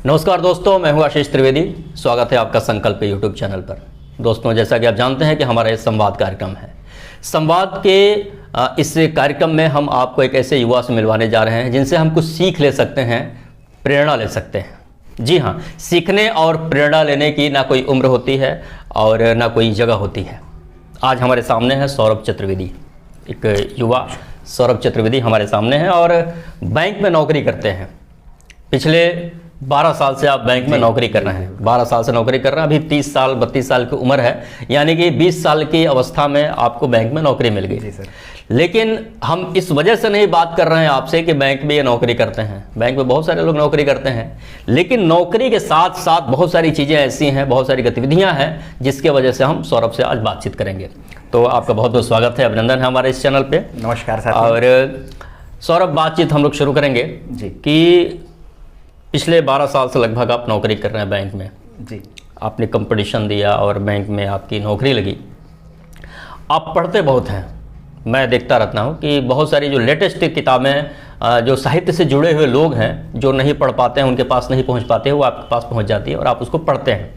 नमस्कार दोस्तों, मैं हूं आशीष त्रिवेदी। स्वागत है आपका संकल्प यूट्यूब चैनल पर। दोस्तों, जैसा कि आप जानते हैं कि हमारा ये संवाद कार्यक्रम है। संवाद के इस कार्यक्रम में हम आपको एक ऐसे युवा से मिलवाने जा रहे हैं जिनसे हम कुछ सीख ले सकते हैं, प्रेरणा ले सकते हैं। जी हाँ, सीखने और प्रेरणा लेने की ना कोई उम्र होती है और ना कोई जगह होती है। आज हमारे सामने है सौरभ चतुर्वेदी, एक युवा सौरभ चतुर्वेदी हमारे सामने है और बैंक में नौकरी करते हैं। पिछले 12 साल से आप बैंक में नौकरी कर रहे हैं। 12 साल से नौकरी कर रहे हैं। अभी 30 साल 32 साल की उम्र है, यानी कि 20 साल की अवस्था में आपको बैंक में नौकरी मिल गई। जी सर। लेकिन हम इस वजह से नहीं बात कर रहे हैं आपसे कि बैंक में ये नौकरी करते हैं। बैंक में बहुत सारे लोग नौकरी करते हैं, लेकिन नौकरी के साथ साथ बहुत सारी चीज़ें ऐसी हैं, बहुत सारी गतिविधियां हैं जिसके वजह से हम सौरभ से आज बातचीत करेंगे। तो आपका बहुत बहुत स्वागत है, अभिनंदन है हमारे इस चैनल पे। नमस्कार सर। और सौरभ, बातचीत हम लोग शुरू करेंगे जी कि पिछले 12 साल से लगभग आप नौकरी कर रहे हैं बैंक में। जी। आपने कंपटीशन दिया और बैंक में आपकी नौकरी लगी। आप पढ़ते बहुत हैं, मैं देखता रहता हूँ कि बहुत सारी जो लेटेस्ट किताबें जो साहित्य से जुड़े हुए लोग हैं, जो नहीं पढ़ पाते हैं, उनके पास नहीं पहुँच पाते, वो आपके पास पहुँच जाती है और आप उसको पढ़ते हैं,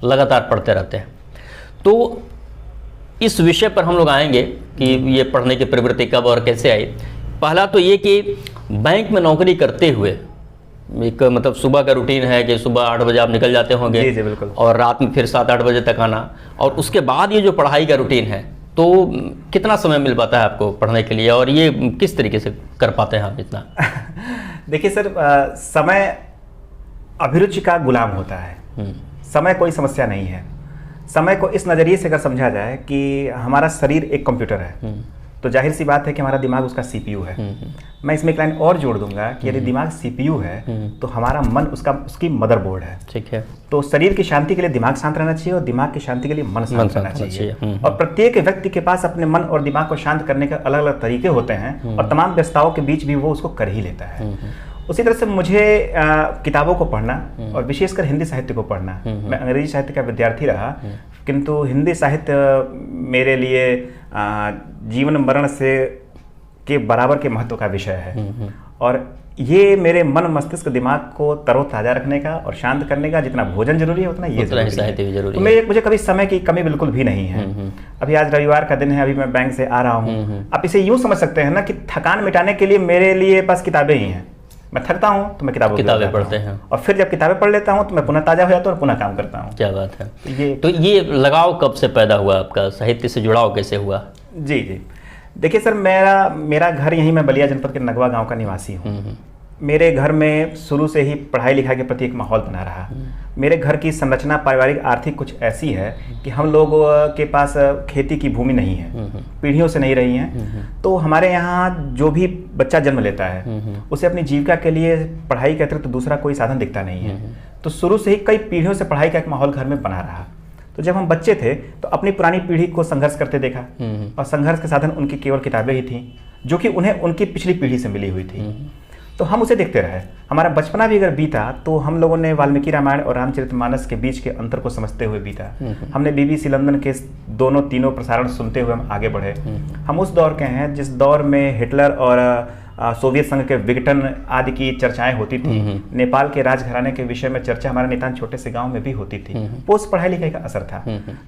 लगातार पढ़ते रहते हैं। तो इस विषय पर हम लोग आएंगे कि ये पढ़ने की प्रवृत्ति कब और कैसे आई। पहला तो ये कि बैंक में नौकरी करते हुए एक मतलब सुबह का रूटीन है कि सुबह 8 बजे आप निकल जाते होंगे। जी जी बिल्कुल। और रात में फिर 7-8 बजे तक आना, और उसके बाद ये जो पढ़ाई का रूटीन है, तो कितना समय मिल पाता है आपको पढ़ने के लिए और ये किस तरीके से कर पाते हैं आप इतना? देखिए सर, समय अभिरुचि का गुलाम होता है। समय कोई समस्या नहीं है। समय को इस नज़रिए से अगर समझा जाए कि हमारा शरीर एक कंप्यूटर है, तो जाहिर सी बात है कि हमारा दिमाग उसका सीपीयू है। मैं इसमें एक लाइन और जोड़ दूंगा कि यदि दिमाग सीपीयू है तो हमारा मन उसकी मदरबोर्ड है। ठीक है। तो शरीर की शांति के लिए दिमाग शांत रहना चाहिए और दिमाग की शांति के लिए मन शांत रहना चाहिए। और प्रत्येक व्यक्ति के पास अपने मन और दिमाग को शांत करने के अलग अलग तरीके होते हैं और तमाम व्यस्तताओं के बीच भी वो उसको कर ही लेता है। उसी तरह से मुझे किताबों को पढ़ना और विशेषकर हिंदी साहित्य को पढ़ना, मैं अंग्रेजी साहित्य का विद्यार्थी रहा, किंतु हिंदी साहित्य मेरे लिए जीवन मरण से के बराबर के महत्व का विषय है। और ये मेरे मन मस्तिष्क दिमाग को तरोताज़ा रखने का और शांत करने का जितना भोजन जरूरी है उतना ये साहित्य भी जरूरी है। तो मुझे कभी समय की कमी बिल्कुल भी नहीं है। अभी आज रविवार का दिन है, अभी मैं बैंक से आ रहा हूँ। आप इसे यूँ समझ सकते हैं ना कि थकान मिटाने के लिए मेरे लिए बस किताबें ही हैं। मैं थकता हूँ तो मैं किताबें पढ़ते हैं और फिर जब किताबें पढ़ लेता हूँ तो मैं पुनः ताज़ा हो जाता हूँ और पुनः काम करता हूँ। क्या बात है। तो ये लगाव कब से पैदा हुआ आपका, साहित्य से जुड़ाव कैसे हुआ? जी जी, देखिए सर, मेरा घर यहीं, मैं बलिया जनपद के नगवा गांव का निवासी हूँ। मेरे घर में शुरू से ही पढ़ाई लिखाई के प्रति एक माहौल बना रहा। मेरे घर की संरचना पारिवारिक आर्थिक कुछ ऐसी है कि हम लोग के पास खेती की भूमि नहीं है, पीढ़ियों से नहीं रही हैं। तो हमारे यहाँ जो भी बच्चा जन्म लेता है उसे अपनी जीविका के लिए पढ़ाई के अतिरिक्त दूसरा कोई साधन दिखता नहीं है। तो शुरू से ही कई पीढ़ियों से पढ़ाई का एक माहौल घर में बना रहा। तो जब हम बच्चे थे तो अपनी पुरानी पीढ़ी को संघर्ष करते देखा और संघर्ष के साधन उनकी केवल किताबें ही थीं, जो कि उन्हें उनकी पिछली पीढ़ी से मिली हुई थी। तो हम उसे देखते रहे। हमारा बचपना भी अगर बीता तो हम लोगों ने वाल्मीकि रामायण और रामचरितमानस के बीच के अंतर को समझते हुए बीता। हमने BBC लंदन के तीनों प्रसारण सुनते हुए हम आगे बढ़े। हम उस दौर के हैं जिस दौर में हिटलर और सोवियत संघ के विघटन आदि की चर्चाएं होती थी। नेपाल के राजघराने के विषय में चर्चा हमारे नितांत छोटे से गांव में भी होती थी। वो उस पढ़ाई लिखाई का असर था।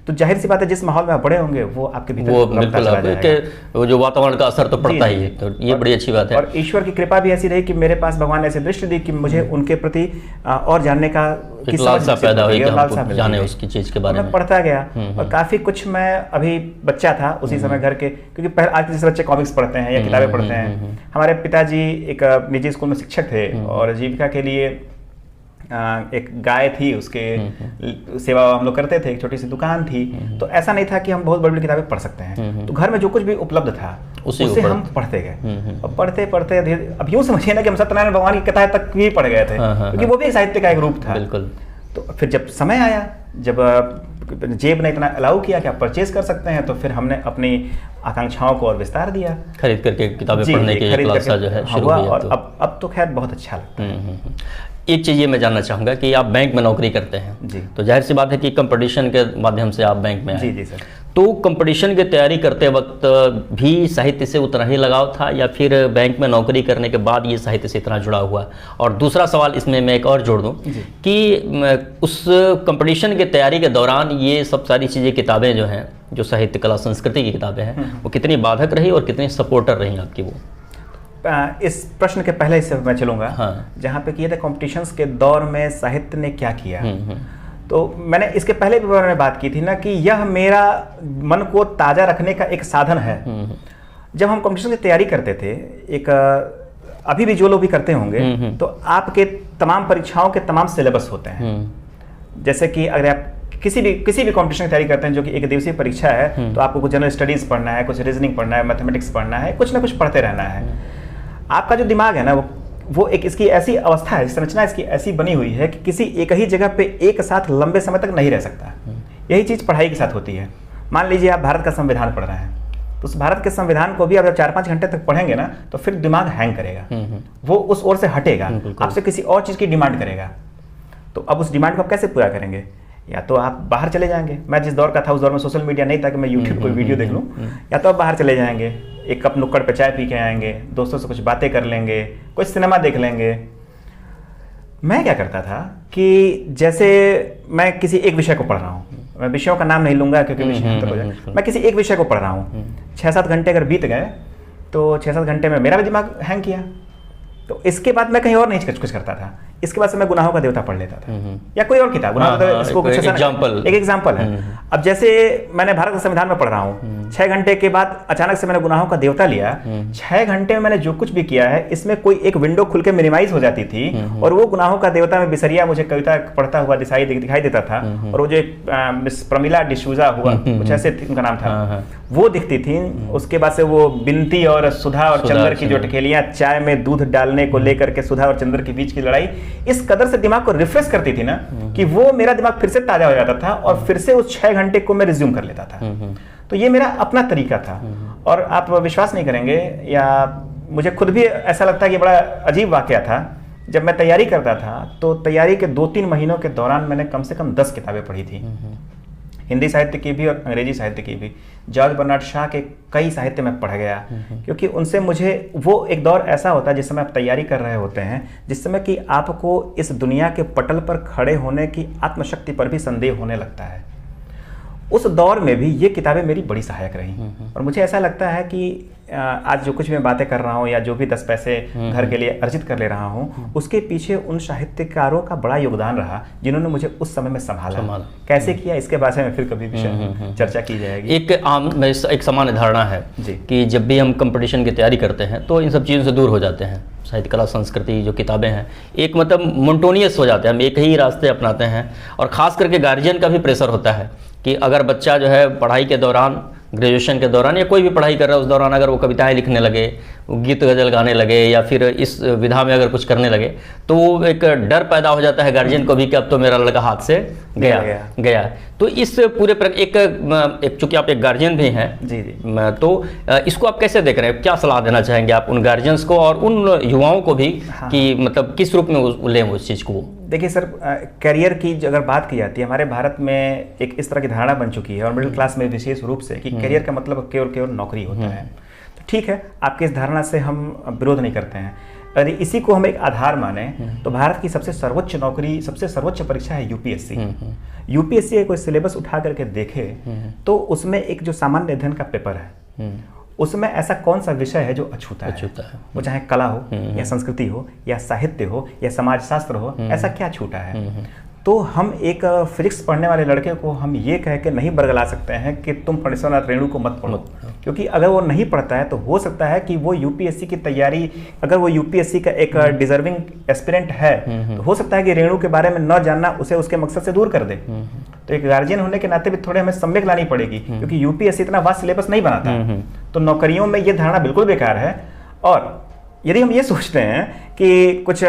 तो जाहिर सी बात है, जिस माहौल में आप बड़े होंगे वो आपके भीतर वो जो वातावरण का असर तो पड़ता ही है। तो ये बड़ी अच्छी बात है। और ईश्वर की कृपा भी ऐसी रही कि मेरे पास भगवान ऐसे दृष्टि दी कि मुझे उनके प्रति और जानने का लालसा पैदा हुई, जाने उसकी चीज के बारे में। पढ़ता गया और काफी कुछ मैं अभी बच्चा था उसी समय घर के, क्योंकि आज जैसे बच्चे कॉमिक्स पढ़ते हैं या किताबें पढ़ते हैं। हमारे पिताजी एक निजी स्कूल में शिक्षक थे और जीविका के लिए एक गाय थी, उसके सेवा हम लोग करते थे। एक छोटी सी दुकान थी। तो ऐसा नहीं था कि हम बहुत बड़ी बड़ी किताबें पढ़ सकते हैं। तो घर में जो कुछ भी उपलब्ध था उसे हम पढ़ते गए और पढ़ते पढ़ते अब यूँ समझिए ना कि हम सत्यनारायण भगवान की कथाएं तक भी पढ़ गए थे, क्योंकि वो भी साहित्य का एक रूप था। बिल्कुल। तो फिर जब समय आया, जब जेब ने इतना अलाउ किया कि आप परचेज कर सकते हैं, तो फिर हमने अपनी आकांक्षाओं को और विस्तार दिया। खरीद करके किताबें पढ़ने की लालसा जो है शुरू हुई। और अब तो खैर बहुत अच्छा लगता है। एक चीज़ ये मैं जानना चाहूँगा कि आप बैंक में नौकरी करते हैं जी। तो जाहिर सी बात है कि कंपटीशन के माध्यम से आप बैंक में आए। जी जी सर। तो कंपटीशन की तैयारी करते वक्त भी साहित्य से उतना ही लगाव था, या फिर बैंक में नौकरी करने के बाद ये साहित्य से इतना जुड़ा हुआ? और दूसरा सवाल इसमें मैं एक और जोड़ दूं कि उस कंपटीशन की तैयारी के दौरान ये सब सारी चीज़ें, किताबें जो हैं, जो साहित्य कला संस्कृति की किताबें हैं, वो कितनी बाधक रही और कितनी सपोर्टर रही आपकी? वो इस प्रश्न के पहले हिस्से में मैं चलूँगा। हाँ। जहाँ पे किए थे कॉम्पिटिशन्स के दौर में साहित्य ने क्या किया। तो मैंने इसके पहले भी बारे में बात की थी ना कि यह मेरा मन को ताज़ा रखने का एक साधन है। जब हम कॉम्पिटिशन की तैयारी करते थे, एक अभी भी जो लोग भी करते होंगे, तो आपके तमाम परीक्षाओं के तमाम सिलेबस होते हैं। जैसे कि अगर आप किसी भी कॉम्पिटिशन की तैयारी करते हैं जो कि एक दिवसीय परीक्षा है, तो आपको कुछ जनरल स्टडीज़ पढ़ना है, कुछ रीजनिंग पढ़ना है, मैथमेटिक्स पढ़ना है, कुछ ना कुछ पढ़ते रहना है। आपका जो दिमाग है ना, वो एक इसकी ऐसी अवस्था है, संरचना इसकी ऐसी बनी हुई है कि किसी एक ही जगह पे एक साथ लंबे समय तक नहीं रह सकता। यही चीज़ पढ़ाई के साथ होती है। मान लीजिए आप भारत का संविधान पढ़ रहे हैं, तो उस भारत के संविधान को भी आप 4-5 घंटे तक पढ़ेंगे ना, तो फिर दिमाग हैंग करेगा, वो उस ओर से हटेगा, आपसे किसी और चीज़ की डिमांड करेगा। तो अब उस डिमांड को आप कैसे पूरा करेंगे? या तो आप बाहर चले जाएंगे। मैं जिस दौर का था उस दौर में सोशल मीडिया नहीं था कि मैं यूट्यूब कोई वीडियो देख लूँ। या तो आप बाहर चले जाएंगे, एक कप नुक्कड़ पे चाय पी के आएंगे, दोस्तों से कुछ बातें कर लेंगे, कुछ सिनेमा देख लेंगे। मैं क्या करता था कि जैसे मैं किसी एक विषय को पढ़ रहा हूँ, मैं विषयों का नाम नहीं लूँगा क्योंकि विषय हो जाए, मैं किसी एक विषय को पढ़ रहा हूँ, 6-7 घंटे अगर बीत गए तो 6-7 घंटे में मेरा भी दिमाग हैंग किया। तो इसके बाद मैं कहीं और नहीं कुछ करता था। इसके बाद से मैं गुनाहों का देवता पढ़ लेता था, या कोई और किताब। इसको कुछ एक एग्जाम्पल है। अब जैसे मैंने भारत के संविधान में पढ़ रहा हूँ, 6 घंटे के बाद अचानक से मैंने गुनाहों का देवता लिया। 6 घंटे में मैंने जो कुछ भी किया है, इसमें कोई एक विंडो खुल के मिनिमाइज हो जाती थी, और वो गुनाहों का देवता में बिसरिया मुझे कविता पढ़ता हुआ दिखाई देता था। और वो जो एक प्रमिला डिसूजा हुआ, कुछ ऐसे उनका नाम था, वो दिखती थी। उसके बाद से वो बिनती और सुधा और चंद्र की जो टकेलियां, चाय में दूध डालने को लेकर के सुधा और चंद्र के बीच की लड़ाई, इस कदर से दिमाग को रिफ्रेश करती थी ना कि वो मेरा दिमाग फिर से ताजा हो जाता था, और फिर से उस 6 घंटे को मैं रिज्यूम कर लेता था। तो ये मेरा अपना तरीका था। और आप विश्वास नहीं करेंगे, या मुझे खुद भी ऐसा लगता है कि बड़ा अजीब वाकया था। जब मैं तैयारी करता था, तो तैयारी के 2-3 महीनों के दौरान मैंने कम से कम 10 किताबें पढ़ी थी, हिंदी साहित्य की भी और अंग्रेजी साहित्य की भी। जॉर्ज बर्नार्ड शॉ के कई साहित्य में पढ़ गया, क्योंकि उनसे मुझे वो एक दौर ऐसा होता है जिस समय आप तैयारी कर रहे होते हैं, जिस समय कि आपको इस दुनिया के पटल पर खड़े होने की आत्मशक्ति पर भी संदेह होने लगता है। उस दौर में भी ये किताबें मेरी बड़ी सहायक रहीं। और मुझे ऐसा लगता है कि आज जो कुछ मैं बातें कर रहा हूँ, या जो भी 10 पैसे घर के लिए अर्जित कर ले रहा हूँ, उसके पीछे उन साहित्यकारों का बड़ा योगदान रहा जिन्होंने मुझे उस समय में संभाला। कैसे किया, इसके बारे में फिर कभी चर्चा की जाएगी। एक सामान्य धारणा है कि जब भी हम कंपटीशन की तैयारी करते हैं तो इन सब चीज़ों से दूर हो जाते हैं। साहित्य कला संस्कृति जो किताबें हैं, एक मतलब मोनोटोनियस हो जाते हैं, हम एक ही रास्ते अपनाते हैं। और ख़ास करके गार्जियन का भी प्रेशर होता है कि अगर बच्चा जो है पढ़ाई के दौरान, ग्रेजुएशन के दौरान, या कोई भी पढ़ाई कर रहा है उस दौरान, अगर वो कविताएं लिखने लगे, वो गीत गज़ल गाने लगे, या फिर इस विधा में अगर कुछ करने लगे, तो वो एक डर पैदा हो जाता है गार्जियन को भी कि अब तो मेरा लड़का हाथ से गया। तो इस पूरे एक चूँकि आप एक गार्जियन भी हैं जी, तो इसको आप कैसे देख रहे हैं? क्या सलाह देना चाहेंगे आप उन गार्जियंस को और उन युवाओं को भी कि मतलब किस रूप में लें उस चीज़ को? देखिए सर, करियर की अगर बात की जाती है, हमारे भारत में एक इस तरह की धारणा बन चुकी है, और मिडिल क्लास में विशेष रूप से, कि करियर का मतलब केवल नौकरी होता है। तो ठीक है, आपकी इस धारणा से हम विरोध नहीं करते हैं। अगर इसी को हम एक आधार माने, तो भारत की सबसे सर्वोच्च नौकरी, सबसे सर्वोच्च परीक्षा है यूपीएससी। यूपीएससी का कोई सिलेबस उठा करके देखे तो उसमें एक जो सामान्य अध्ययन का पेपर है, उसमें ऐसा कौन सा विषय है जो अछूता है? वो चाहे कला हो, या संस्कृति हो, या साहित्य हो, या समाजशास्त्र हो, ऐसा क्या छूटा है? तो हम एक फिजिक्स पढ़ने वाले लड़के को हम ये कह के नहीं बरगला सकते हैं कि तुम फणीश्वरनाथ रेणु को मत पढ़ो, क्योंकि अगर वो नहीं पढ़ता है तो हो सकता है कि वो यूपीएससी की तैयारी, अगर वो यूपीएससी का एक डिजर्विंग एस्पिरेंट है, तो हो सकता है कि रेणु के बारे में न जानना उसे उसके मकसद से दूर कर दे। तो एक गार्जियन होने के नाते भी थोड़े हमें सम्यक लानी पड़ेगी, क्योंकि यूपीएससी इतना वास्ट सिलेबस नहीं बनाता। तो नौकरियों में ये धारणा बिल्कुल बेकार है। और यदि हम ये सोचते हैं कि कुछ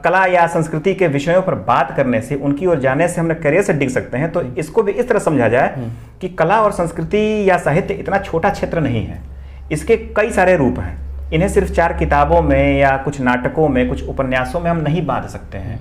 कला या संस्कृति के विषयों पर बात करने से, उनकी ओर जाने से हमने करियर से डिग सकते हैं, तो इसको भी इस तरह समझा जाए कि कला और संस्कृति या साहित्य इतना छोटा क्षेत्र नहीं है, इसके कई सारे रूप हैं। इन्हें सिर्फ 4 किताबों में या कुछ नाटकों में, कुछ उपन्यासों में हम नहीं बांध सकते हैं।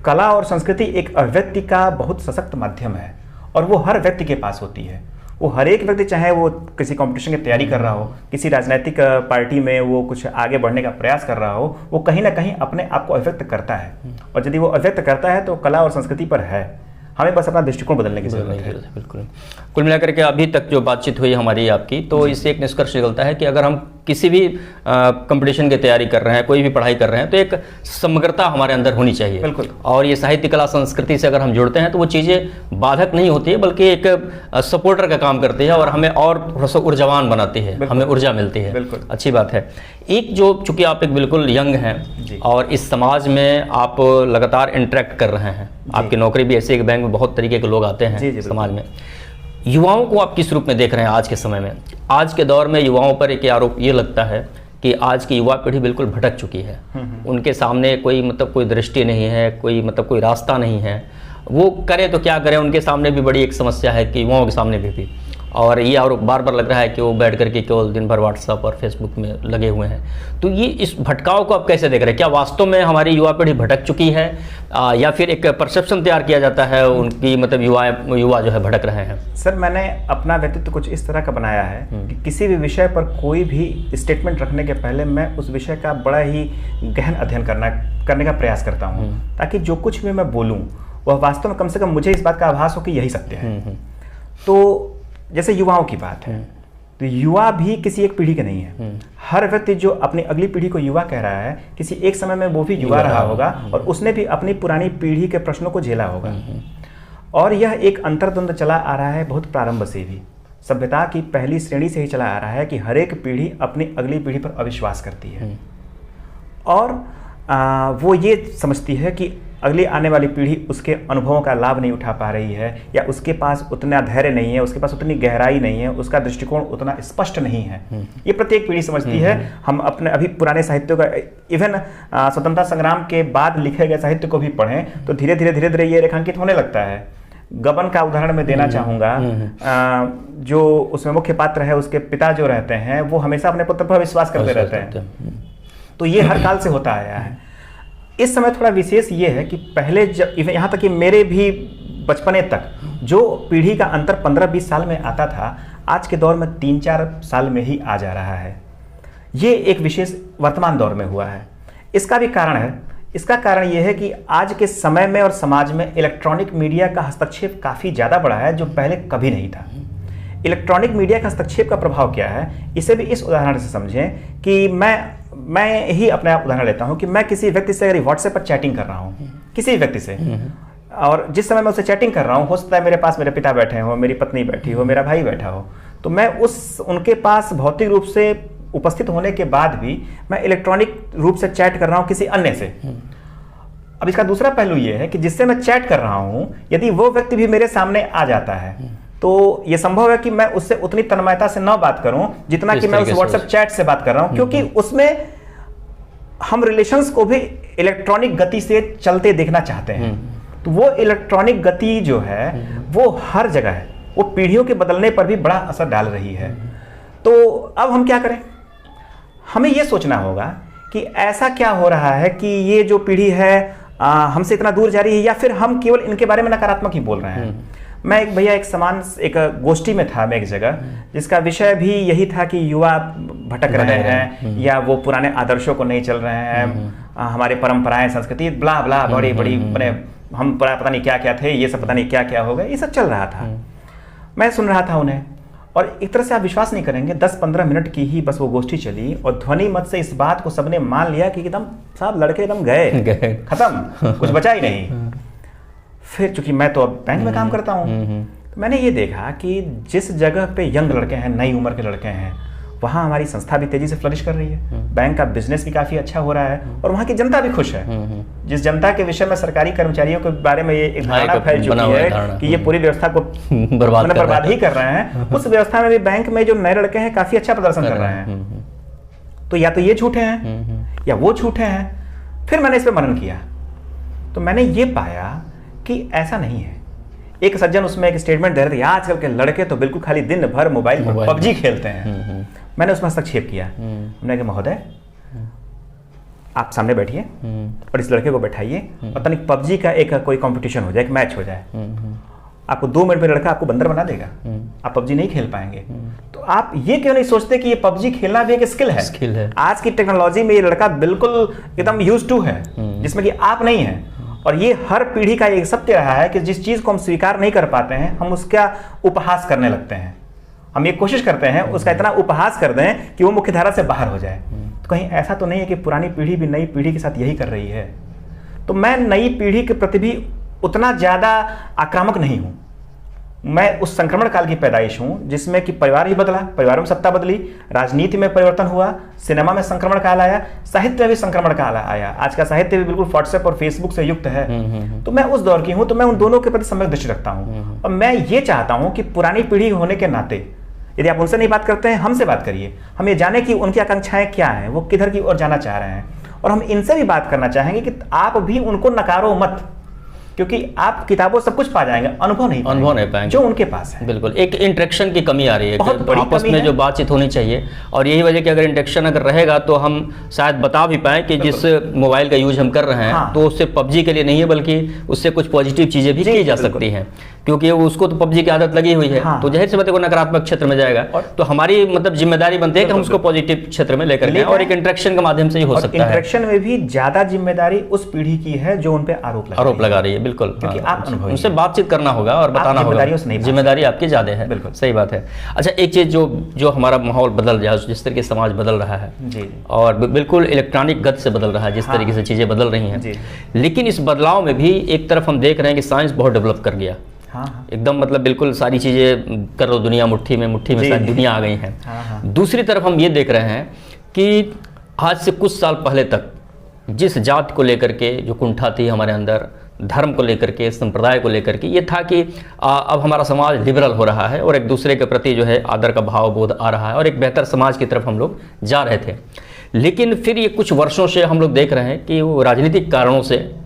कला और संस्कृति एक अभिव्यक्ति का बहुत सशक्त माध्यम है, और वो हर व्यक्ति के पास होती है। वो हर एक व्यक्ति, चाहे वो किसी कंपटीशन की तैयारी कर रहा हो, किसी राजनीतिक पार्टी में वो कुछ आगे बढ़ने का प्रयास कर रहा हो, वो कहीं ना कहीं अपने आप को अभिव्यक्त करता है। और यदि वो अभिव्यक्त करता है तो कला और संस्कृति पर है, हमें बस अपना दृष्टिकोण बदलने की जरूरत है। बिल्कुल। कुल मिलाकर के अभी तक जो बातचीत हुई हमारी आपकी, तो इससे एक निष्कर्ष निकलता है कि अगर हम किसी भी कंपटीशन की तैयारी कर रहे हैं, कोई भी पढ़ाई कर रहे हैं, तो एक समग्रता हमारे अंदर होनी चाहिए। बिल्कुल। और ये साहित्य कला संस्कृति से अगर हम जुड़ते हैं तो वो चीज़ें बाधक नहीं होती है, बल्कि एक सपोर्टर का काम करती है और हमें और थोड़ा सा ऊर्जावान बनाती है, हमें ऊर्जा मिलती है। बिल्कुल। अच्छी बात है। एक जो, चूंकि आप एक बिल्कुल यंग हैं और इस समाज में आप लगातार इंटरेक्ट कर रहे हैं, आपकी नौकरी भी ऐसे एक बैंक में बहुत तरीके के लोग आते हैं समाज में, युवाओं को आप किस रूप में देख रहे हैं आज के समय में? आज के दौर में युवाओं पर एक आरोप ये लगता है कि आज की युवा पीढ़ी बिल्कुल भटक चुकी है। उनके सामने कोई दृष्टि नहीं है, कोई रास्ता नहीं है। वो करे तो क्या करे, उनके सामने भी बड़ी एक समस्या है कि युवाओं के सामने भी। और ये आरोप बार बार लग रहा है कि वो बैठ करके केवल दिन भर व्हाट्सएप और फेसबुक में लगे हुए हैं। तो ये इस भटकाव को आप कैसे देख रहे हैं? क्या वास्तव में हमारी युवा पीढ़ी भटक चुकी है या फिर एक परसेप्शन तैयार किया जाता है उनकी, मतलब युवा जो है भटक रहे हैं? सर, मैंने अपना व्यक्तित्व कुछ इस तरह का बनाया है कि किसी भी विषय पर कोई भी स्टेटमेंट रखने के पहले मैं उस विषय का बड़ा ही गहन अध्ययन करने का प्रयास करता हूँ, ताकि जो कुछ भी मैं बोलूँ वह वास्तव में कम से कम मुझे इस बात का आभास हो कि यही सत्य है। तो जैसे युवाओं की बात है, तो युवा भी किसी एक पीढ़ी के नहीं है। हर व्यक्ति जो अपनी अगली पीढ़ी को युवा कह रहा है, किसी एक समय में वो भी युवा रहा होगा और उसने भी अपनी पुरानी पीढ़ी के प्रश्नों को झेला होगा। और यह एक अंतर्द्वंद चला आ रहा है बहुत प्रारंभ से भी, सभ्यता की पहली श्रेणी से ही चला आ रहा है कि हर एक पीढ़ी अपनी अगली पीढ़ी पर अविश्वास करती है और वो ये समझती है कि अगली आने वाली पीढ़ी उसके अनुभवों का लाभ नहीं उठा पा रही है, या उसके पास उतना धैर्य नहीं है, उसके पास उतनी गहराई नहीं है, उसका दृष्टिकोण उतना स्पष्ट नहीं है। ये प्रत्येक पीढ़ी समझती है। हम अपने अभी पुराने साहित्य का, इवन स्वतंत्रता संग्राम के बाद लिखे गए साहित्य को भी पढ़ें तो धीरे धीरे ये रेखांकित होने लगता है। गबन का उदाहरण मैं देना चाहूँगा। जो उसमें मुख्य पात्र है, उसके पिता जो रहते हैं, वो हमेशा अपने पुत्र पर विश्वास करते रहते हैं। तो ये हर काल से होता आया है। इस समय थोड़ा विशेष ये है कि पहले यहाँ तक कि मेरे भी बचपने तक जो पीढ़ी का अंतर 15-20 साल में आता था, आज के दौर में 3-4 साल में ही आ जा रहा है। ये एक विशेष वर्तमान दौर में हुआ है। इसका भी कारण है। इसका कारण ये है कि आज के समय में और समाज में इलेक्ट्रॉनिक मीडिया का हस्तक्षेप काफ़ी ज़्यादा बढ़ा है, जो पहले कभी नहीं था। इलेक्ट्रॉनिक मीडिया का हस्तक्षेप का प्रभाव क्या है, इसे भी इस उदाहरण से समझें कि मैं ही अपने आप उदाहरण लेता हूं कि मैं किसी व्यक्ति से अगर व्हाट्सएप पर चैटिंग कर रहा हूं, किसी व्यक्ति से, और जिस समय मैं उससे चैटिंग कर रहा हूं, हो सकता है मेरे पास मेरे पिता बैठे हो, मेरी पत्नी बैठी हो, मेरा भाई बैठा हो, तो मैं उनके पास भौतिक रूप से उपस्थित होने के बाद भी मैं इलेक्ट्रॉनिक रूप से चैट कर रहा हूं किसी अन्य से। अब इसका दूसरा पहलू ये है कि जिससे मैं चैट कर रहा हूं, यदि वो व्यक्ति भी मेरे सामने आ जाता है तो ये संभव है कि मैं उससे उतनी तन्मयता से न बात करूं जितना कि मैं उस व्हाट्सएप चैट से बात कर रहा हूं, क्योंकि उसमें हम रिलेशंस को भी इलेक्ट्रॉनिक गति से चलते देखना चाहते हैं। तो वो इलेक्ट्रॉनिक गति जो है वो हर जगह है, वो पीढ़ियों के बदलने पर भी बड़ा असर डाल रही है। तो अब हम क्या करें? हमें ये सोचना होगा कि ऐसा क्या हो रहा है कि ये जो पीढ़ी है हमसे इतना दूर जा रही है, या फिर हम केवल इनके बारे में नकारात्मक ही बोल रहे हैं। मैं एक गोष्ठी में था, मैं एक जगह, जिसका विषय भी यही था कि युवा भटक रहे हैं या वो पुराने आदर्शों को नहीं चल रहे हैं, हमारे परंपराएं, संस्कृति, ब्ला ब्ला, बड़ी बड़ी हम पता नहीं क्या क्या थे, ये सब पता नहीं क्या क्या हो गए, ये सब चल रहा था। मैं सुन रहा था उन्हें, और एक तरह से आप विश्वास नहीं करेंगे, 10-15 मिनट की ही बस वो गोष्ठी चली और ध्वनि मत से इस बात को सबने मान लिया कि एकदम साहब लड़के एकदम गए, खत्म, कुछ बचा ही नहीं। फिर चूंकि मैं तो अब बैंक में काम करता हूँ, तो मैंने ये देखा कि जिस जगह पे यंग लड़के हैं, नई उम्र के लड़के हैं, वहाँ हमारी संस्था भी तेजी से फ्लरिश कर रही है, बैंक का बिजनेस भी काफ़ी अच्छा हो रहा है और वहाँ की जनता भी खुश है। जिस जनता के विषय में सरकारी कर्मचारियों के बारे में ये एक धारणा फैल चुकी है कि ये पूरी व्यवस्था को बर्बाद ही कर रहे हैं, उस व्यवस्था में भी बैंक में जो नए लड़के हैं काफ़ी अच्छा प्रदर्शन कर रहे हैं। तो या तो ये झूठे हैं या वो झूठे हैं। फिर मैंने इस पर मनन किया तो मैंने ये पाया कि ऐसा नहीं है। एक सज्जन उसमें एक स्टेटमेंट दे रहे थे, आजकल के लड़के तो बिल्कुल खाली दिन भर मोबाइल पर पबजी खेलते हैं। मैंने उसमें हस्तक्षेप किया। मैंने कहा महोदय, आप सामने बैठिए और इस लड़के को बैठाइए और तनिक पबजी का एक कोई कंपटीशन हो जाए, एक मैच हो जाए, आपको 2 मिनट में लड़का आपको बंदर बना देगा, आप पबजी नहीं खेल पाएंगे। तो आप ये क्यों नहीं सोचते कि ये पबजी खेलना भी एक स्किल है। आज की टेक्नोलॉजी में ये लड़का बिल्कुल एकदम यूज टू है, जिसमें कि आप नहीं है। और ये हर पीढ़ी का एक सत्य रहा है कि जिस चीज को हम स्वीकार नहीं कर पाते हैं, हम उसका उपहास करने लगते हैं। हम ये कोशिश करते हैं उसका इतना उपहास कर दें कि वो मुख्यधारा से बाहर हो जाए। तो कहीं ऐसा तो नहीं है कि पुरानी पीढ़ी भी नई पीढ़ी के साथ यही कर रही है? तो मैं नई पीढ़ी के प्रति भी उतना ज्यादा आक्रामक नहीं हूं। मैं उस संक्रमण काल की पैदाइश हूं जिसमें कि परिवार ही बदला, परिवारों में सत्ता बदली, राजनीति में परिवर्तन हुआ, सिनेमा में संक्रमण काल आया, साहित्य में भी संक्रमण काल आया। आज का साहित्य भी बिल्कुल व्हाट्सएप और फेसबुक से युक्त है। तो मैं उस दौर की हूं, तो मैं उन दोनों के प्रति सम्यक दृष्टि रखता हूं। और मैं ये चाहता हूं कि पुरानी पीढ़ी होने के नाते यदि आप उनसे नहीं बात करते हैं, हमसे बात करिए। हम ये जाने कि उनकी आकांक्षाएं क्या हैं, वो किधर की ओर जाना चाह रहे हैं। और हम इनसे भी बात करना चाहेंगे कि आप भी उनको नकारो मत, क्योंकि आप किताबों सब कुछ पा जाएंगे, अनुभव नहीं पाएंगे जो उनके पास है। बिल्कुल, एक इंटरेक्शन की कमी आ रही है, बहुत बड़ी आपस कमी में है। जो बातचीत होनी चाहिए। और यही वजह कि अगर इंटरेक्शन अगर रहेगा तो हम शायद बता भी पाएं कि जिस मोबाइल का यूज हम कर रहे हैं, हाँ। तो उससे पबजी के लिए नहीं है, बल्कि उससे कुछ पॉजिटिव चीजें भी की जा सकती हैं, क्योंकि उसको तो पबजी की आदत लगी हुई है। हाँ। तो जाहिर सी बात है वो नकारात्मक क्षेत्र में जाएगा। तो हमारी मतलब जिम्मेदारी बनती है कि हम उसको पॉजिटिव क्षेत्र में लेकर के, और एक इंटरेक्शन के माध्यम से ही हो सकता है। इंटरेक्शन में भी ज्यादा जिम्मेदारी उस पीढ़ी की है जो उन पे आरोप लगा रही है। बिल्कुल, क्योंकि आप अनुभवी उनसे बातचीत करना होगा और बताना होगा, जिम्मेदारी आपकी ज्यादा है। बिल्कुल सही बात है। अच्छा, एक चीज जो हमारा माहौल बदल रहा है, जिस तरीके से समाज बदल रहा है जी, और बिल्कुल इलेक्ट्रॉनिक गति से बदल रहा है, जिस तरीके से चीजें बदल रही हैं, लेकिन इस बदलाव में भी एक तरफ हम देख रहे हैं कि साइंस बहुत डेवलप कर गया। हाँ। एकदम मतलब बिल्कुल सारी चीजें कर लो, दुनिया मुट्ठी में सारी दुनिया आ गई है। हाँ। दूसरी तरफ हम ये देख रहे हैं कि आज से कुछ साल पहले तक जिस जात को लेकर के जो कुंठा थी हमारे अंदर, धर्म को लेकर के, संप्रदाय को लेकर के, ये था कि अब हमारा समाज लिबरल हो रहा है और एक दूसरे के प्रति जो है आदर का भाव बोध आ रहा है और एक बेहतर समाज की तरफ हम लोग जा रहे थे। लेकिन फिर ये कुछ वर्षों से हम लोग देख रहे हैं कि वो राजनीतिक कारणों से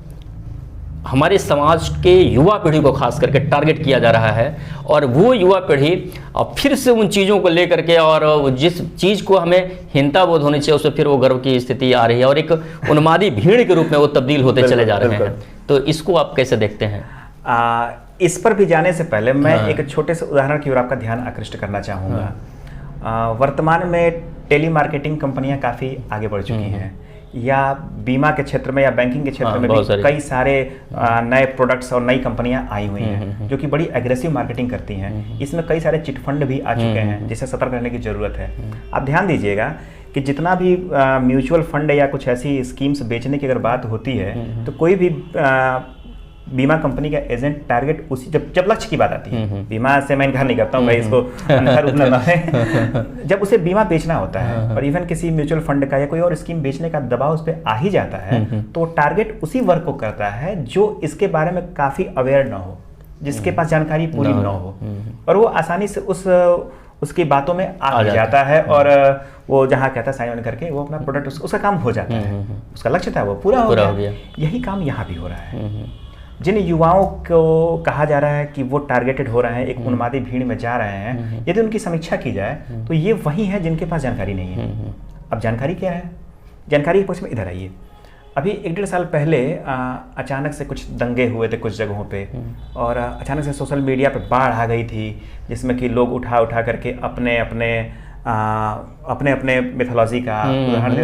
हमारे समाज के युवा पीढ़ी को खास करके टारगेट किया जा रहा है, और वो युवा पीढ़ी फिर से उन चीज़ों को लेकर के, और जिस चीज़ को हमें हीनता बोध होनी चाहिए, उससे फिर वो गर्व की स्थिति आ रही है और एक उन्मादी भीड़ के रूप में वो तब्दील होते चले जा रहे हैं। तो इसको आप कैसे देखते हैं? इस पर भी जाने से पहले मैं एक छोटे से उदाहरण की ओर आपका ध्यान आकृष्ट करना चाहूँगा। वर्तमान में टेली मार्केटिंग कंपनियाँ काफ़ी आगे बढ़ चुकी हैं, या बीमा के क्षेत्र में या बैंकिंग के क्षेत्र में भी कई सारे नए प्रोडक्ट्स और नई कंपनियां आई हुई हैं जो कि बड़ी एग्रेसिव मार्केटिंग करती हैं। इसमें कई सारे चिट फंड भी आ चुके हैं, जिससे सतर्क रहने की जरूरत है। आप ध्यान दीजिएगा कि जितना भी म्यूचुअल फंड या कुछ ऐसी स्कीम्स बेचने की अगर बात होती है, तो कोई भी बीमा कंपनी का एजेंट टारगेट उसी जब लक्ष्य की बात आती है, बीमा से मैं इनकार नहीं करता हूँ भाई, इसको अन्यथा रूप में है। जब उसे बीमा बेचना होता है और इवन किसी म्यूचुअल फंड का या कोई और स्कीम बेचने का दबाव उस पर आ ही जाता है, तो टारगेट उसी वर्ग को करता है जो इसके बारे में काफी अवेयर ना हो, जिसके पास जानकारी पूरी ना हो, और वो आसानी से उसकी बातों में आ जाता है, और वो जहाँ कहता है साइन करके वो अपना प्रोडक्ट उसका काम हो जाता है, उसका लक्ष्य था वो पूरा हो गया। यही काम यहाँ भी हो रहा है। जिन युवाओं को कहा जा रहा है कि वो टारगेटेड हो रहे हैं, एक उन्मादी भीड़ में जा रहे हैं, यदि उनकी समीक्षा की जाए तो ये वही है जिनके पास जानकारी नहीं है। अब जानकारी क्या है? जानकारी के पक्ष में इधर आइए। अभी 1-1.5 साल पहले अचानक से कुछ दंगे हुए थे कुछ जगहों पे, और अचानक से सोशल मीडिया पे बाढ़ आ गई थी, जिसमें कि लोग उठा करके अपने अपने मिथोलॉजी का उदाहरण दे,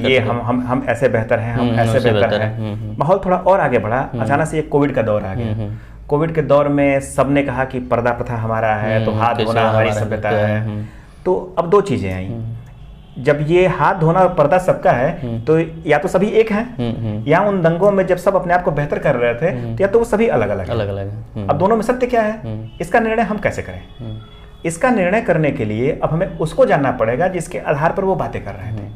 ये हम ऐसे बेहतर हैं, हम ऐसे बेहतर हैं। माहौल थोड़ा और आगे बढ़ा, अचानक से ये कोविड का दौर आ गया। कोविड के दौर में सबने कहा कि पर्दा प्रथा हमारा है, तो हाथ धोना हमारी सभ्यता है। तो अब 2 चीजें आई, जब ये हाथ धोना और पर्दा सबका है, तो या तो सभी एक हैं, या उन दंगों में जब सब अपने आप को बेहतर कर रहे थे, तो या तो वो सभी अलग अलग हैं। अब दोनों में सत्य क्या है? इसका निर्णय हम कैसे करें? इसका निर्णय करने के लिए अब हमें उसको जानना पड़ेगा जिसके आधार पर वो बातें कर रहे थे।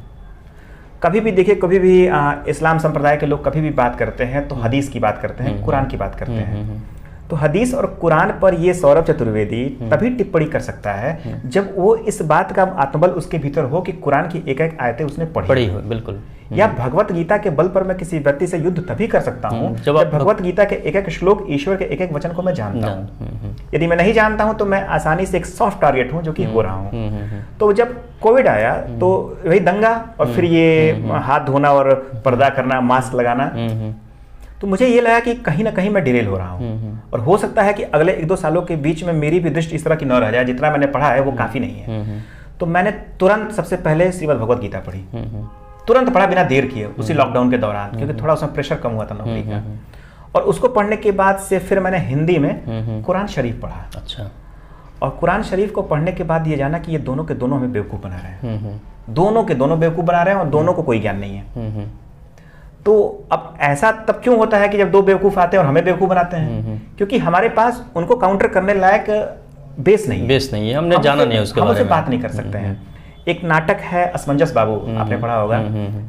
कभी भी देखिए, कभी भी इस्लाम संप्रदाय के लोग कभी भी बात करते हैं तो हदीस की बात करते हैं, कुरान की बात करते हैं। तो हदीस और कुरान पर ये सौरभ चतुर्वेदी तभी टिप्पणी कर सकता है जब वो इस बात का आत्मबल उसके भीतर हो कि कुरान की एक-एक आयतें उसने पढ़ी हो। बिल्कुल। या भगवत गीता के बल पर मैं किसी व्यक्ति से युद्ध तभी कर सकता हूँ जब भगवत गीता के एक-एक श्लोक, ईश्वर के एक-एक वचन को मैं जानता हूँ। यदि मैं नहीं जानता हूँ तो मैं आसानी से एक सॉफ्ट टारगेट हूँ, जो कि हो रहा हूँ। तो जब कोविड आया तो वही दंगा, और फिर ये हाथ धोना और पर्दा करना, मास्क लगाना, तो मुझे ये लगा कि कहीं ना कहीं मैं डिरेल हो रहा हूँ, और हो सकता है कि अगले 1-2 सालों के बीच में मेरी भी दृष्टि इस तरह की न रह जाए, जितना मैंने पढ़ा है वो काफ़ी नहीं है। तो मैंने तुरंत सबसे पहले श्रीमद् भगवत गीता पढ़ी, तुरंत पढ़ा बिना देर किए, उसी लॉकडाउन के दौरान, क्योंकि थोड़ा उसमें प्रेशर कम हुआ था नौकरी का। और उसको पढ़ने के बाद से फिर मैंने हिंदी में कुरान शरीफ पढ़ा। अच्छा। और कुरान शरीफ को पढ़ने के बाद ये जाना कि ये दोनों के दोनों हमें बेवकूफ़ बना रहे हैं, दोनों के दोनों बेवकूफ़ बना रहे हैं, और दोनों को कोई ज्ञान नहीं है। तो अब ऐसा तब क्यों होता है कि जब दो बेवकूफ़ आते हैं और हमें बेवकूफ़ बनाते हैं? क्योंकि हमारे पास उनको काउंटर करने लायक बेस नहीं है, हमने जाना नहीं उसके बारे में, बात नहीं कर सकते हैं। एक नाटक है असमंजस बाबू, आपने पढ़ा होगा,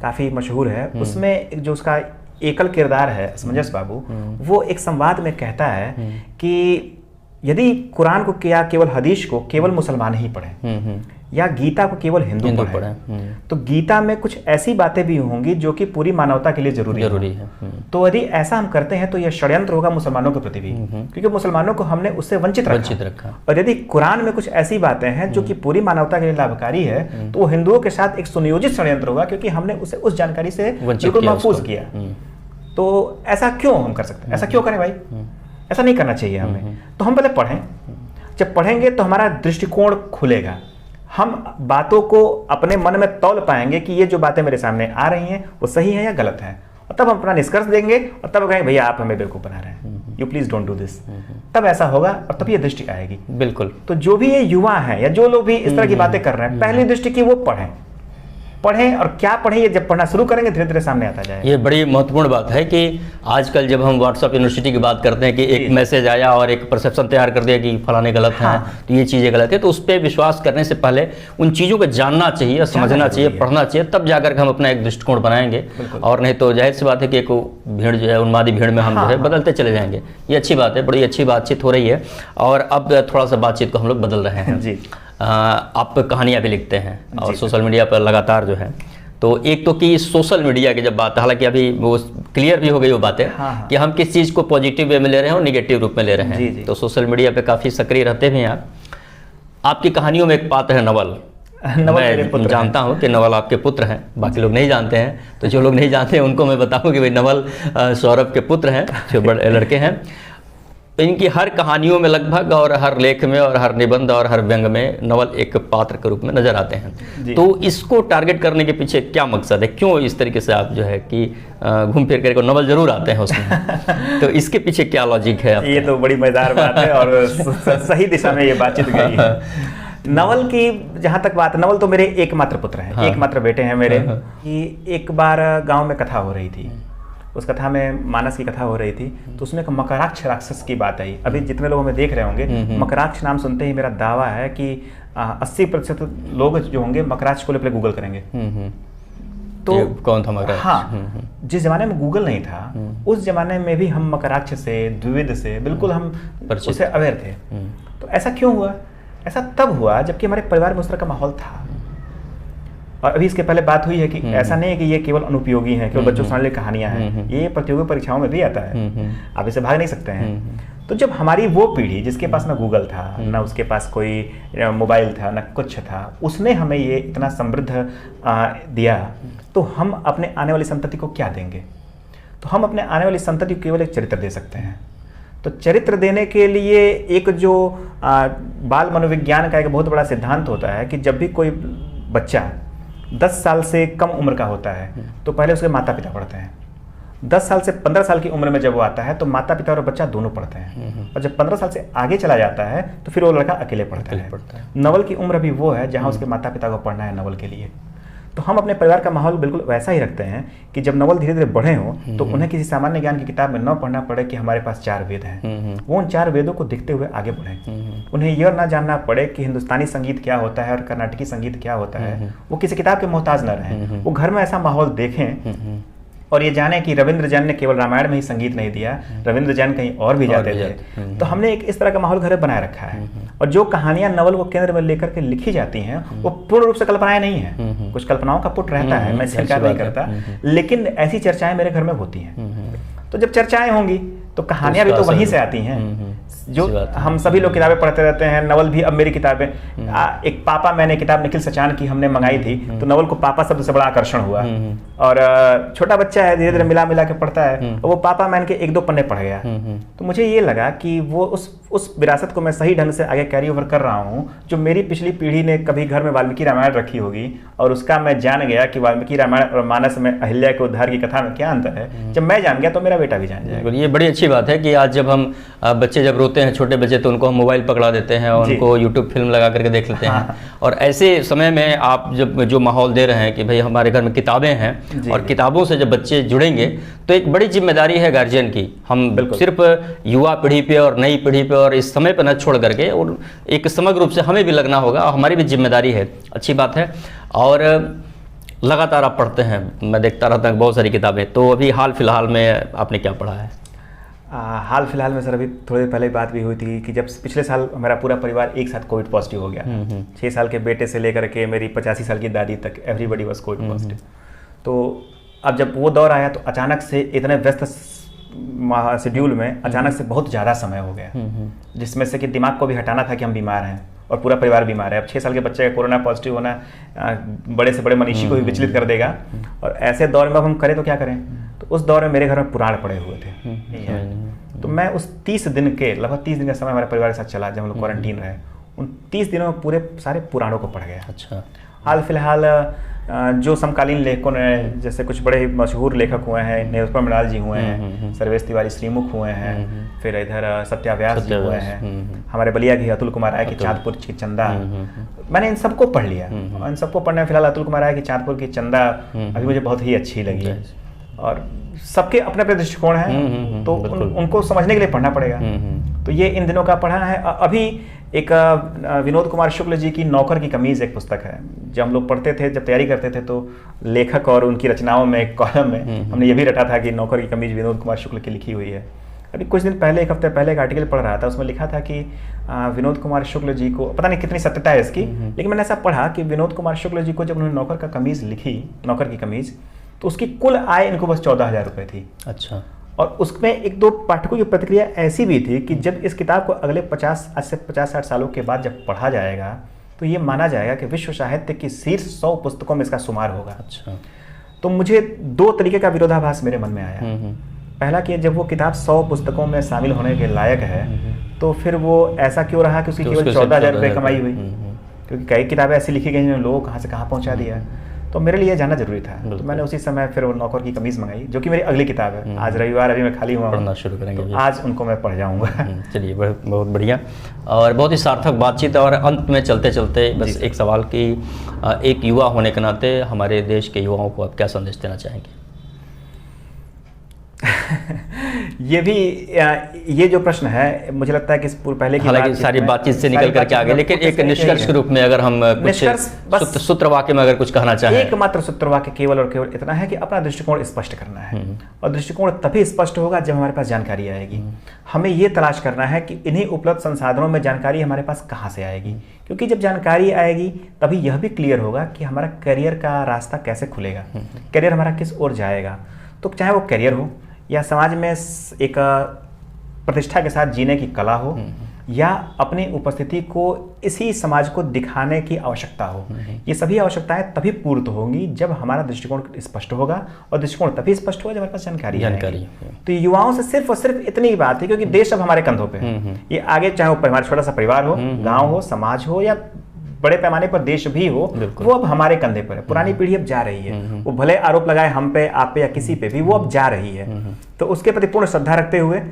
काफ़ी मशहूर है। उसमें जो उसका एकल किरदार है असमंजस बाबू, वो एक संवाद में कहता है कि यदि कुरान को या केवल हदीस को केवल मुसलमान ही पढ़ें, या गीता को केवल हिंदू पढ़ें, तो गीता में कुछ ऐसी बातें भी होंगी जो कि पूरी मानवता के लिए जरूरी है। तो यदि ऐसा हम करते हैं तो यह षड्यंत्र होगा मुसलमानों के प्रति भी, क्योंकि मुसलमानों को हमने उससे वंचित रखा। और यदि कुरान में कुछ ऐसी बातें हैं जो कि पूरी मानवता के लिए लाभकारी है, तो वो हिंदुओं के साथ एक सुनियोजित षड्यंत्र होगा, क्योंकि हमने उसे उस जानकारी से बिल्कुल महफूज किया। तो ऐसा क्यों हम कर सकते हैं? ऐसा क्यों करें भाई? ऐसा नहीं करना चाहिए हमें। तो हम पहले पढ़ें, जब पढ़ेंगे तो हमारा दृष्टिकोण खुलेगा, हम बातों को अपने मन में तौल पाएंगे कि ये जो बातें मेरे सामने आ रही हैं वो सही है या गलत है, और तब हम अपना निष्कर्ष देंगे, और तब कहेंगे भैया आप हमें बेवकूफ़ बना रहे हैं, you please don't do this. तब ऐसा होगा और तब ये दृष्टि आएगी। बिल्कुल। तो जो भी ये युवा हैं या जो लोग भी इस तरह की बातें कर रहे हैं, पहली दृष्टि की वो पढ़ें, और क्या पढ़ें ये जब पढ़ना शुरू करेंगे धीरे धीरे सामने आता जाएगा। ये बड़ी महत्वपूर्ण बात है कि आजकल जब हम व्हाट्सएप यूनिवर्सिटी की बात करते हैं कि एक मैसेज आया और एक परसेप्शन तैयार कर दिया कि फलाने गलत हैं, तो ये चीज़ें गलत है, तो उस पर विश्वास करने से पहले उन चीज़ों को जानना चाहिए, समझना चाहिए, पढ़ना चाहिए, तब जाकर हम अपना एक दृष्टिकोण बनाएंगे। और नहीं तो जाहिर सी बात है कि एक भीड़ जो है, उन्मादी भीड़ में हम जो है बदलते चले जाएंगे। ये अच्छी बात है, बड़ी अच्छी बातचीत हो रही है। और अब थोड़ा सा बातचीत को हम लोग बदल रहे हैं जी। आप कहानियाँ भी लिखते हैं और सोशल मीडिया पर लगातार जो है, तो एक तो कि सोशल मीडिया की जब बात, हालांकि अभी वो क्लियर भी हो गई वो बातें कि हम किस चीज़ को पॉजिटिव वे में ले रहे हैं और निगेटिव रूप में ले रहे हैं। तो सोशल मीडिया पे काफ़ी सक्रिय रहते भी हैं आप। आपकी कहानियों में एक पात्र है नवल। मैं जानता हूँ कि नवल आपके पुत्र हैं, बाकी लोग नहीं जानते हैं, तो जो लोग नहीं जानते हैं उनको मैं बताऊँ कि भाई नवल सौरभ के पुत्र हैं, जो बड़े लड़के हैं। इनकी हर कहानियों में लगभग, और हर लेख में और हर निबंध और हर व्यंग में नवल एक पात्र के रूप में नजर आते हैं। तो इसको टारगेट करने के पीछे क्या मकसद है? क्यों इस तरीके से आप जो है कि घूम फिर कर नवल जरूर आते हैं उसमें? तो इसके पीछे क्या लॉजिक है? ये तो बड़ी मजेदार बात है और सही दिशा में ये बातचीत गई है। नवल की जहाँ तक बात, नवल तो मेरे एकमात्र पुत्र हैं, एकमात्र बेटे हैं मेरे। कि एक बार गाँव में कथा हो रही थी, उस कथा में मानस की कथा हो रही थी, तो उसमें एक मकराक्ष राक्षस की बात आई। अभी जितने लोग हमें देख रहे होंगे, मकराक्ष नाम सुनते ही मेरा दावा है कि 80% लोग जो होंगे मकराक्ष को ले गूगल करेंगे। तो कौन था मकराक्ष? हाँ, जिस जमाने में गूगल नहीं था, उस जमाने में भी हम मकराक्ष से, द्विविध से बिल्कुल हम उससे अवेयर थे। तो ऐसा क्यों हुआ? ऐसा तब हुआ जबकि हमारे परिवार में उस तरह का माहौल था। और अभी इसके पहले बात हुई है कि ऐसा नहीं है कि ये केवल अनुपयोगी है, केवल बच्चों सुनाने वाली कहानियां हैं, ये प्रतियोगी परीक्षाओं में भी आता है, आप इसे भाग नहीं सकते हैं। तो जब हमारी वो पीढ़ी जिसके पास ना गूगल था, ना उसके पास कोई मोबाइल था, ना कुछ था, उसने हमें ये इतना समृद्ध दिया, तो हम अपने आने वाली संतति को क्या देंगे? तो हम अपने आने वाली संतति को केवल एक चरित्र दे सकते हैं। तो चरित्र देने के लिए एक जो बाल मनोविज्ञान का एक बहुत बड़ा सिद्धांत होता है कि जब भी कोई बच्चा 10 साल से कम उम्र का होता है तो पहले उसके माता पिता पढ़ते हैं। 10 साल से 15 साल की उम्र में जब वो आता है तो माता पिता और बच्चा दोनों पढ़ते हैं, और जब 15 साल से आगे चला जाता है तो फिर वो लड़का अकेले पढ़ता है। नवल की उम्र भी वो है जहाँ उसके माता पिता को पढ़ना है नवल के लिए। तो हम अपने परिवार का माहौल बिल्कुल वैसा ही रखते हैं कि जब नवल धीरे धीरे बढ़े हों तो उन्हें किसी सामान्य ज्ञान की किताब में न पढ़ना पड़े कि हमारे पास 4 वेद हैं, वो उन 4 वेदों को देखते हुए आगे बढ़ें। उन्हें यह ना जानना पड़े कि हिंदुस्तानी संगीत क्या होता है और कर्नाटकी संगीत क्या होता है, वो किसी किताब के मोहताज न रहें, वो घर में ऐसा माहौल देखें और ये जाने कि रविंद्र जैन ने केवल रामायण में ही संगीत नहीं दिया, रविंद्र जैन कहीं और भी जाते थे। तो हमने एक इस तरह का माहौल घर में बनाए रखा है। और जो कहानियां नवल को केंद्र में लेकर के लिखी जाती हैं वो पूर्ण रूप से कल्पनाएं नहीं है, कुछ कल्पनाओं का पुट रहता है, मैं स्वीकार नहीं करता, लेकिन ऐसी चर्चाएं मेरे घर में होती हैं। तो जब चर्चाएं होंगी तो कहानियां भी तो वहीं से आती हैं। जो हम सभी लोग किताबें पढ़ते रहते हैं, नवल भी अब मेरी किताबें, एक पापा मैंने किताब निखिल सचान की हमने मंगाई थी, तो नवल को पापा शब्द से बड़ा आकर्षण हुआ और छोटा बच्चा है, धीरे धीरे मिला मिला के पढ़ता है, और वो पापा मान के 1-2 पन्ने पढ़ गया। तो मुझे ये लगा कि वो उस विरासत को मैं सही ढंग से आगे कैरी ओवर कर रहा हूँ, जो मेरी पिछली पीढ़ी ने कभी घर में वाल्मीकि रामायण रखी होगी, और उसका मैं जान गया कि वाल्मीकि रामायण और मानस में अहिल्या के उद्धार की कथा में क्या अंतर है। जब मैं जान गया तो मेरा बेटा भी जान जाएगा। ये बड़ी अच्छी बात है कि आज जब हम बच्चे जब रोते हैं, छोटे बच्चे, तो उनको हम मोबाइल पकड़ा देते हैं और उनको यूट्यूब फिल्म लगा करके देख लेते हैं। और ऐसे समय में आप जब जो माहौल दे रहे हैं कि भाई हमारे घर में किताबें हैं, और किताबों से जब बच्चे जुड़ेंगे तो एक बड़ी जिम्मेदारी है गार्जियन की। हम सिर्फ युवा पीढ़ी पे और नई पीढ़ी पे और इस समय पर न छोड़ करके, और एक समग्र रूप से हमें भी लगना होगा, और हमारी भी जिम्मेदारी है। अच्छी बात है। और लगातार आप पढ़ते हैं, मैं देखता रहता हूँ बहुत सारी किताबें। तो अभी हाल फिलहाल में आपने क्या पढ़ा है? हाल फिलहाल में सर अभी थोड़ी देर पहले बात भी हुई थी कि जब पिछले साल हमारा पूरा परिवार एक साथ कोविड पॉजिटिव हो गया। 6 साल के बेटे से लेकर के मेरी 85 साल की दादी तक, एवरीबडी वाज कोविड पॉजिटिव। तो अब जब वो दौर आया तो अचानक से इतने व्यस्त शेड्यूल में अचानक से बहुत ज़्यादा समय हो गया, जिसमें से कि दिमाग को भी हटाना था कि हम बीमार हैं और पूरा परिवार बीमार है। अब 6 साल के बच्चे का कोरोना पॉजिटिव होना बड़े से बड़े मनीषी को भी विचलित कर देगा, और ऐसे दौर में अब हम करें तो क्या करें। तो उस दौर में मेरे घर में पुराण पड़े हुए थे। तो मैं उस 30 दिन के लगभग 30 दिन का समय हमारे परिवार के साथ चला जब हम लोग क्वारंटीन रहे। उन 30 दिनों में पूरे सारे पुराणों को पढ़ गया। अच्छा। हाल फिलहाल जो समकालीन लेखकों ने, जैसे कुछ बड़े मशहूर लेखक हुए हैं, नीलोत्पल मृणाल जी हुए हैं, सर्वेश तिवारी श्रीमुख हुए हैं, फिर इधर सत्याव्यास जी हुए हैं, हमारे बलिया की अतुल कुमार राय की चांदपुर की चंदा। मैंने इन सबको पढ़ लिया, और इन सबको पढ़ने में फिलहाल अतुल कुमार राय की चांदपुर की चंदा अभी मुझे बहुत ही अच्छी लगी। और सबके अपने अपने दृष्टिकोण हैं, तो उनको समझने के लिए पढ़ना पड़ेगा। तो ये इन दिनों का पढ़ा है। अभी एक विनोद कुमार शुक्ल जी की नौकर की कमीज एक पुस्तक है, जब हम लोग पढ़ते थे, जब तैयारी करते थे, तो लेखक और उनकी रचनाओं में एक कॉलम में हमने ये भी रटा था कि नौकर की कमीज विनोद कुमार शुक्ल की लिखी हुई है। अभी कुछ दिन पहले, 1 हफ्ते पहले एक आर्टिकल पढ़ रहा था, उसमें लिखा था कि विनोद कुमार शुक्ल जी को, पता नहीं कितनी सत्यता है इसकी, लेकिन मैंने ऐसा पढ़ा कि विनोद कुमार शुक्ल जी को जब उन्होंने नौकर का कमीज लिखी, नौकर की कमीज, तो उसकी कुल आय इनको बस 14,000 रुपये थी। अच्छा। और उसमें 1-2 पाठकों की प्रतिक्रिया ऐसी भी थी कि जब इस किताब को अगले 50-60 सालों के बाद जब पढ़ा जाएगा तो ये माना जाएगा कि विश्व साहित्य की शीर्ष 100 पुस्तकों में इसका शुमार होगा। अच्छा। तो मुझे 2 तरीके का विरोधाभास मेरे मन में आया। पहला कि जब वो किताब 100 पुस्तकों में शामिल होने के लायक है, तो फिर वो ऐसा क्यों रहा कि उसकी केवल 14,000 रुपये कमाई हुई, क्योंकि कई किताबें ऐसी लिखी गई जिन्होंने लोगों कहाँ से कहाँ पहुँचा दिया। तो मेरे लिए जानना जरूरी था, तो मैंने उसी समय फिर वो नौकर की कमीज मंगाई, जो कि मेरी अगली किताब है। आज रविवार, अभी मैं खाली हुआ हूं, पढ़ना शुरू करेंगे, तो आज उनको मैं पढ़ जाऊंगा। चलिए, बहुत बढ़िया और बहुत ही सार्थक बातचीत। और अंत में चलते चलते बस एक सवाल कि एक युवा होने के नाते हमारे देश के युवाओं को आप क्या संदेश देना चाहेंगे? ये जो प्रश्न है, मुझे लगता है कि पहले की हालांकि सारी बातचीत से निकल करके आगे, लेकिन एक निष्कर्ष के रूप में अगर हम कुछ सूत्र वाक्य में अगर कुछ कहना चाहें, एकमात्र सूत्र वाक्य केवल और केवल इतना है कि अपना दृष्टिकोण स्पष्ट करना है। और दृष्टिकोण तभी स्पष्ट होगा जब हमारे पास जानकारी आएगी। हमें ये तलाश करना है कि इन्हीं उपलब्ध संसाधनों में जानकारी हमारे पास कहाँ से आएगी, क्योंकि जब जानकारी आएगी तभी यह भी क्लियर होगा कि हमारा करियर का रास्ता कैसे खुलेगा, करियर हमारा किस ओर जाएगा। तो चाहे वो करियर हो या समाज में एक प्रतिष्ठा के साथ जीने की कला हो, या अपनी उपस्थिति को इसी समाज को दिखाने की आवश्यकता हो, ये सभी आवश्यकताएं तभी पूर्त होंगी जब हमारा दृष्टिकोण स्पष्ट होगा। और दृष्टिकोण तभी स्पष्ट होगा जब हमारे पास जानकारी। तो युवाओं से सिर्फ और सिर्फ इतनी ही बात है, क्योंकि देश अब हमारे कंधों पे है। ये आगे चाहे वो हमारा छोटा सा परिवार हो, गाँव हो, समाज हो, या बड़े पैमाने पर देश भी हो, वो अब हमारे कंधे पर है। पुरानी पीढ़ी अब जा रही है, वो भले आरोप लगाए हम पे, आप पे या किसी पे भी, वो अब जा रही है। तो उसके प्रति पूर्ण श्रद्धा रखते हुए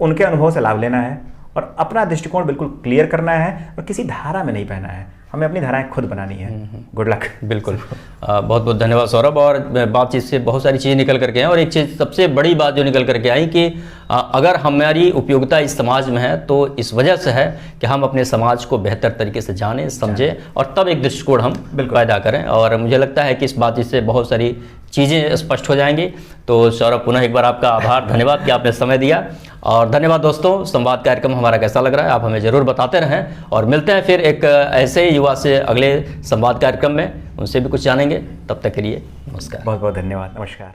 उनके अनुभव से लाभ लेना है और अपना दृष्टिकोण बिल्कुल क्लियर करना है, और किसी धारा में नहीं बहना है। हमें अपनी धाराएं खुद बनानी है। Good luck. बिल्कुल, बहुत बहुत धन्यवाद सौरभ। और बातचीत से बहुत सारी चीज़ें निकल करके हैं, और एक चीज़ सबसे बड़ी बात जो निकल करके आई कि अगर हमारी उपयोगिता इस समाज में है तो इस वजह से है कि हम अपने समाज को बेहतर तरीके से जानें, समझें, और तब एक दृष्टिकोण हम पैदा करें। और मुझे लगता है कि इस बातचीत से बहुत सारी चीज़ें स्पष्ट हो जाएंगी। तो सौरभ, पुनः एक बार आपका आभार, धन्यवाद कि आपने समय दिया। और धन्यवाद दोस्तों। संवाद कार्यक्रम हमारा कैसा लग रहा है आप हमें ज़रूर बताते रहें, और मिलते हैं फिर एक ऐसे युवा से अगले संवाद कार्यक्रम में, उनसे भी कुछ जानेंगे। तब तक के लिए नमस्कार। बहुत बहुत धन्यवाद। नमस्कार।